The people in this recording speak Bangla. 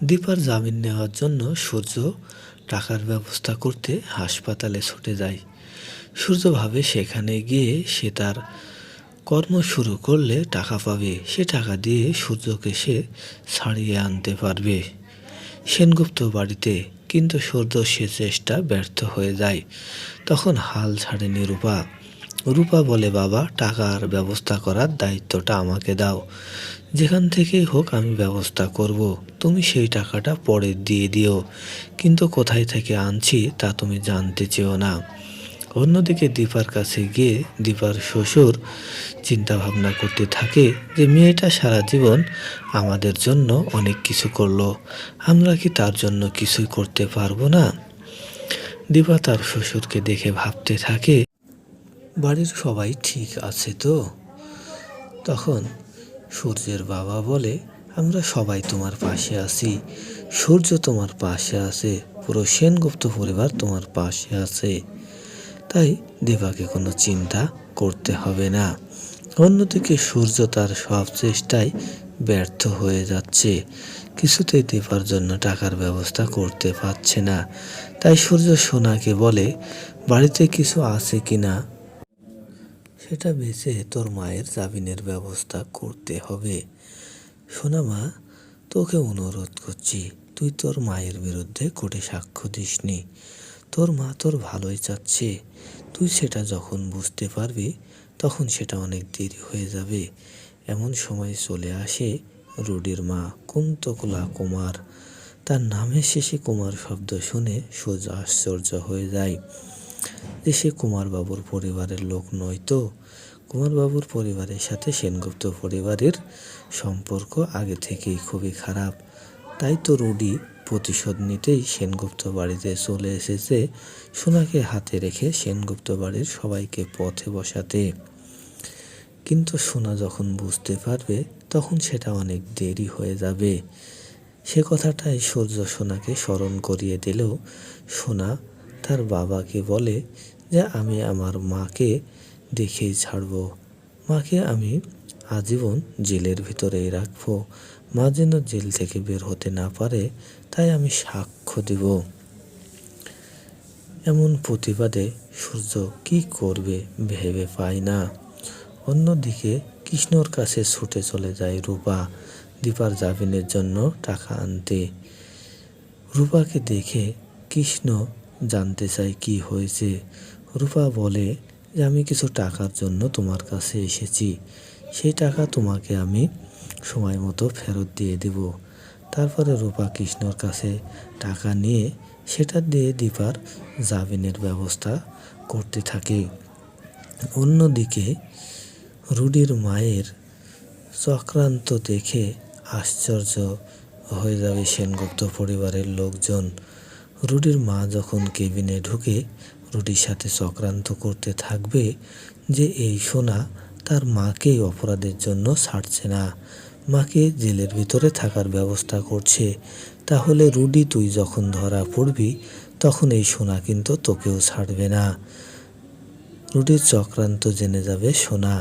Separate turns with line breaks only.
দীপার জামিন নেওয়ার জন্য সূর্য টাকার ব্যবস্থা করতে হাসপাতালে ছুটে যায়। সূর্য ভাবে সেখানে গিয়ে সে তার কর্ম শুরু করলে টাকা পাবে, সে টাকা দিয়ে সূর্যকে সে ছাড়িয়ে আনতে পারবে সেনগুপ্ত বাড়িতে। কিন্তু সূর্য সে চেষ্টা ব্যর্থ হয়ে যায়। তখন হাল ছাড়েনি রূপা। রূপা বলে, বাবা, টাকার ব্যবস্থা করার দায়িত্বটা আমাকে দাও। যেখান থেকেই হোক আমি ব্যবস্থা করব। তুমি সেই টাকাটা পরে দিয়ে দিও, কিন্তু কোথায় থেকে আনছি তা তুমি জানতে চেও না। অন্যদিকে দীপার কাছে গিয়ে দীপার শ্বশুর চিন্তা ভাবনা করতে থাকে যে মেয়েটা সারা জীবন আমাদের জন্য অনেক কিছু করলো, আমরা কি তার জন্য কিছুই করতে পারবো না? দীপা তার শ্বশুরকে দেখে ভাবতে থাকে, বাড়ির সবাই ঠিক আছে তো? তখন সূর্যের বাবা বলে, আমরা সবাই তোমার পাশে আছি, সূর্য তোমার পাশে আছে, পুরো সেনগুপ্ত পরিবার তোমার পাশে আছে, তাই দীপাকে কোনো চিন্তা করতে হবে না। অন্যদিকে সূর্য তার সব চেষ্টায় ব্যর্থ হয়ে যাচ্ছে, কিছুতেই দীপার জন্য টাকার ব্যবস্থা করতে পারছে না। তাই সূর্য সোনাকে বলে, বাড়িতে কিছু আছে কিনা সেটা বেঁচে তোর মায়ের জামিনের ব্যবস্থা করতে হবে। সোনা মা, তোকে অনুরোধ করছি, তুই তোর মায়ের বিরুদ্ধে কোর্টে সাক্ষ্য দিসনি। তোর মা তোর ভালোই চাচ্ছে, তুই সেটা যখন বুঝতে পারবি তখন সেটা অনেক দেরি হয়ে যাবে। এমন সময় চলে আসে রুডির মা কুন্তকলা কুমার। তার নামের শেষে কুমার শব্দ শুনে সূর্য আশ্চর্য হয়ে যায় যে সে কুমারবাবুর পরিবারের লোক নয় তো। কুমারবাবুর পরিবারের সাথে সেনগুপ্ত পরিবারের সম্পর্ক আগে থেকেই খুবই খারাপ। তাই তো রুডি প্রতিশোধ নিতেই সেনগুপ্ত বাড়িতে চলে এসেছে সোনাকে হাতে রেখে সেনগুপ্ত বাড়ির সবাইকে পথে বসাতে। কিন্তু সোনা যখন বুঝতে পারবে তখন সেটা অনেক দেরি হয়ে যাবে। সে কথাটাই সূর্য সোনাকে স্মরণ করিয়ে দিলেও সোনা তার বাবাকে বলে যে আমি আমার মাকে দেখেই ছাড়ব, মাকে আমি আজীবন জেলের ভিতরেই রাখবো, মা যেন জেল থেকে বের হতে না পারে, তাই আমি সাক্ষ্য দিব। এমন প্রতিবাদে সূর্য কি করবে ভেবে পায় না। অন্যদিকে কৃষ্ণর কাছে ছুটে চলে যায় রূপা দীপার জামিনের জন্য টাকা আনতে। রূপাকে দেখে কৃষ্ণ জানতে চায় কি হয়েছে। রূপা বলে যে আমি কিছু টাকার জন্য তোমার কাছে এসেছি, সেই টাকা তোমাকে আমি সময় মতো ফেরত দিয়ে দেব। তারপরে রূপা কৃষ্ণর কাছে টাকা নিয়ে সেটা দিয়ে দীপার জামিনের ব্যবস্থা করতে থাকে। অন্যদিকে রুডির মায়ের চক্রান্ত দেখে আশ্চর্য হয়ে যাবে সেনগুপ্ত পরিবারের লোকজন। রুডির মা যখন কেবিনে ঢুকে রুডির সাথে চক্রান্ত করতে থাকবে যে এই সোনা তার মাকেই অপরাধের জন্য ছাড়ছে না, মাকে জেলের ভিতরে থাকার ব্যবস্থা করছে, তাহলে রুডি তুই যখন ধরা পড়বি তখন এই সোনা কিন্তু তোকেও ছাড়বে না। রুডির চক্রান্ত জেনে যাবে সোনা।